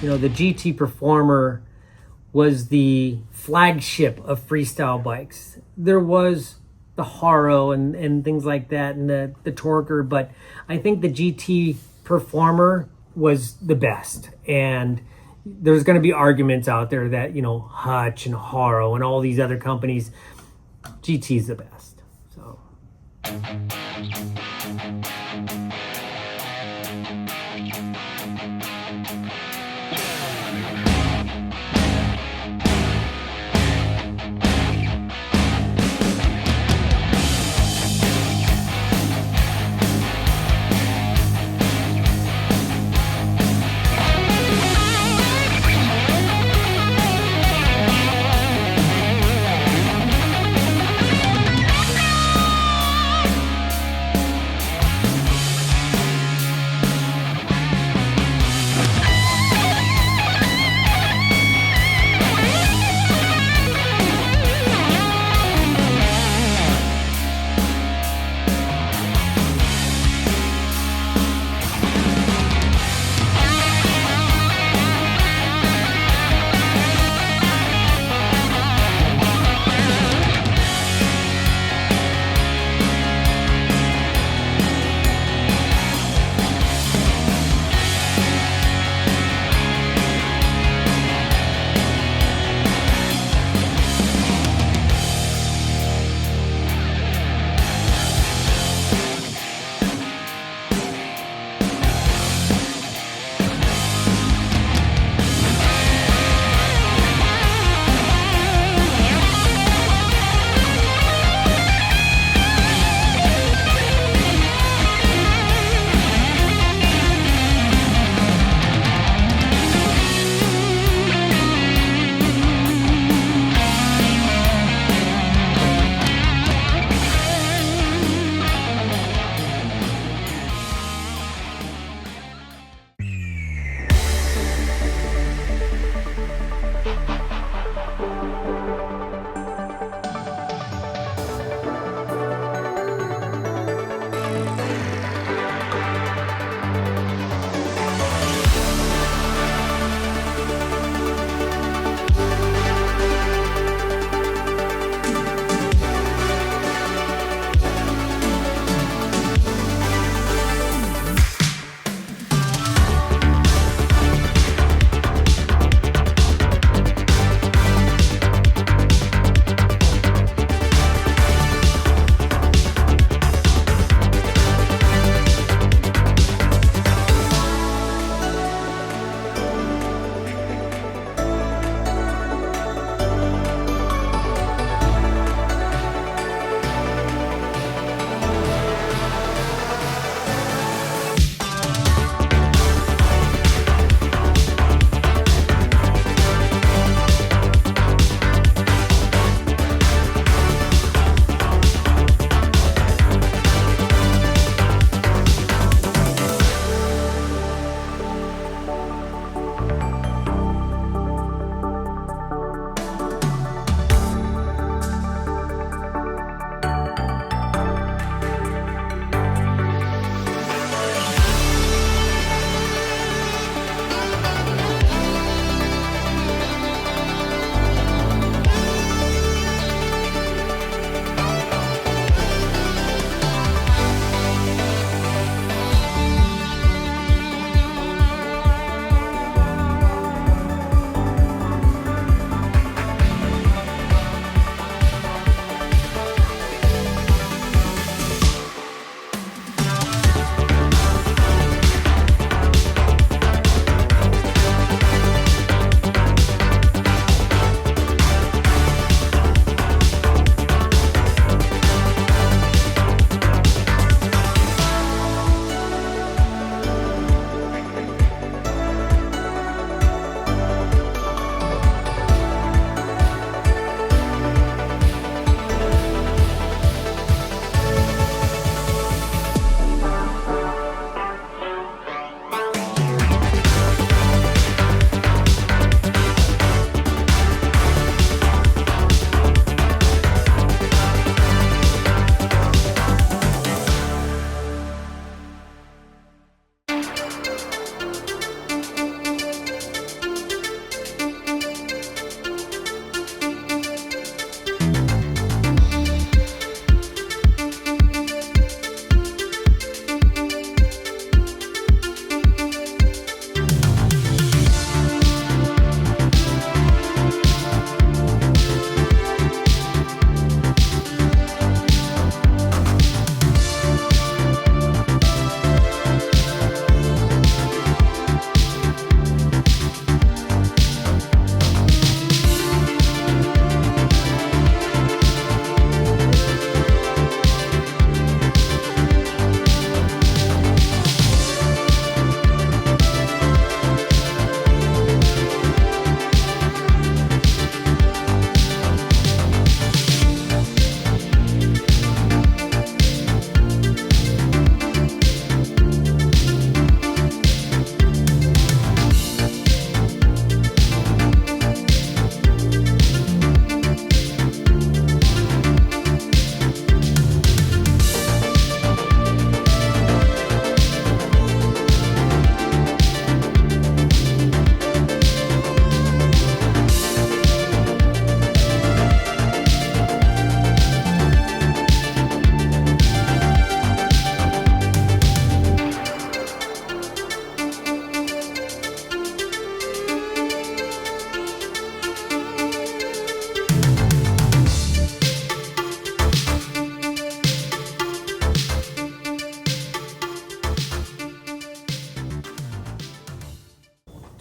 You know, the GT Performer was the flagship of freestyle bikes. There was the Haro and things like that, and the Torquer, but I think the GT Performer was the best. And there's going to be arguments out there that, you know, Hutch and Haro and all these other companies, GT's the best. So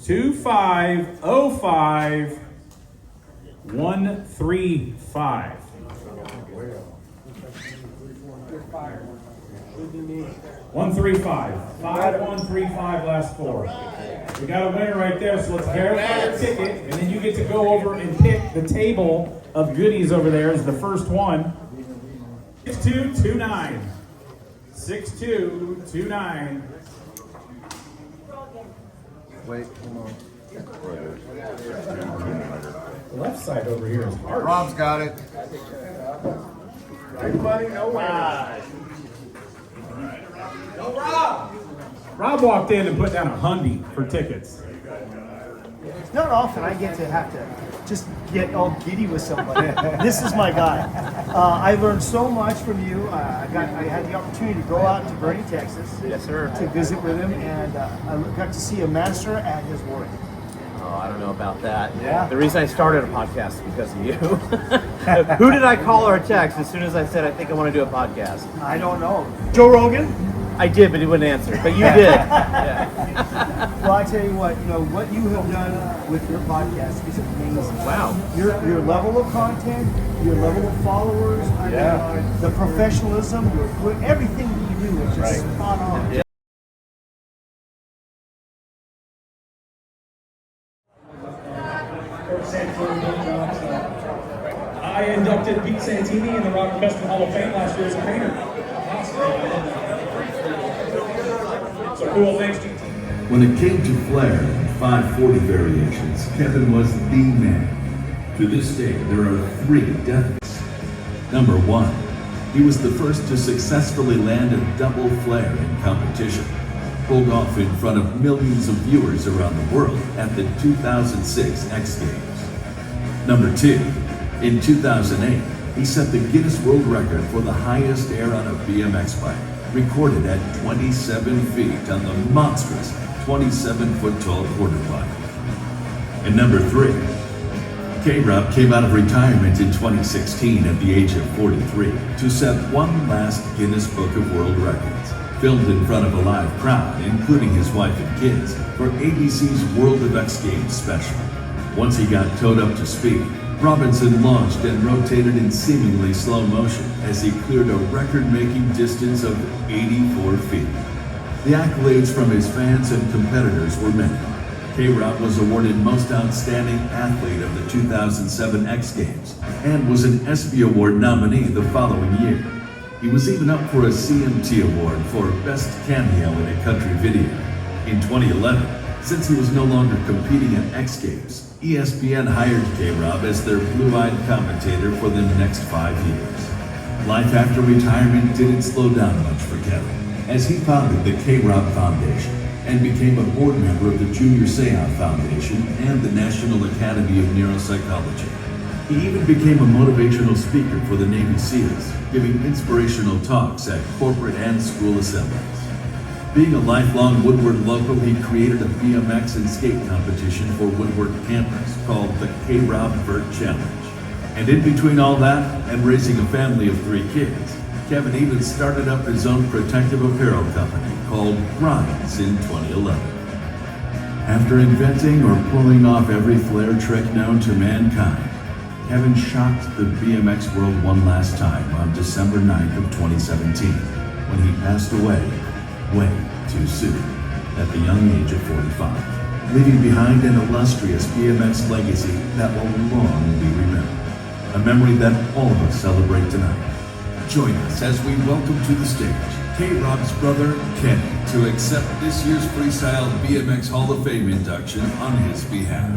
2505 135. 135. 5135 last four. We got a winner right there, so let's verify the ticket, and then you get to go over and pick the table of goodies over there as the first one. 6229. 6229. Wait, hold on. The left side over here is hard. Rob's got it. Everybody, no way. Go Rob! Rob walked in and put down $100 for tickets. It's not often I get to have to just get all giddy with somebody. This is my guy. I learned so much from you. I had the opportunity to go out to Bernie, Texas. Yes, sir. To visit with him, and I got to see a master at his work. Oh, I don't know about that. Yeah. The reason I started a podcast is because of you. Who did I call or text as soon as I said I think I want to do a podcast? I don't know. Joe Rogan? I did, but he wouldn't answer. But you did. Yeah. Well, I tell you what you have done with your podcast is amazing. Wow. Your level of content, your level of followers, the professionalism, everything that you do is just spot on. Yeah. I inducted Pete Santini in the Rock and Custom Hall of Fame last year as a painter. So cool, thanks, GT. When it came to flair and 540 variations, Kevin was the man. To this day, there are 3 deaths. Number 1, he was the first to successfully land a double flare in competition, pulled off in front of millions of viewers around the world at the 2006 X Games. Number 2, in 2008, he set the Guinness World Record for the highest air on a BMX bike, recorded at 27 feet on the monstrous 27-foot tall quarter bike. And number 3, K-Rob came out of retirement in 2016 at the age of 43 to set one last Guinness Book of World Records, filmed in front of a live crowd, including his wife and kids, for ABC's World of X Games special. Once he got towed up to speed, Robinson launched and rotated in seemingly slow motion as he cleared a record-making distance of 84 feet. The accolades from his fans and competitors were many. K-Rob was awarded Most Outstanding Athlete of the 2007 X Games and was an ESPY Award nominee the following year. He was even up for a CMT Award for Best Cameo in a Country Video. In 2011, since he was no longer competing at X Games, ESPN hired K-Rob as their blue-eyed commentator for the next 5 years. Life after retirement didn't slow down much for Kevin, as he founded the K-Rob Foundation and became a board member of the Junior Seau Foundation and the National Academy of Neuropsychology. He even became a motivational speaker for the Navy SEALs, giving inspirational talks at corporate and school assemblies. Being a lifelong Woodward local, he created a BMX and skate competition for Woodward campers called the K-Rob Vert Challenge. And in between all that and raising a family of 3 kids, Kevin even started up his own protective apparel company called Rise in 2011. After inventing or pulling off every flare trick known to mankind, Kevin shocked the BMX world one last time on December 9th of 2017, when he passed away way too soon at the young age of 45, leaving behind an illustrious BMX legacy that will long be remembered. A memory that all of us celebrate tonight. Join us as we welcome to the stage K-Rob's brother, Kenny, to accept this year's Freestyle BMX Hall of Fame induction on his behalf.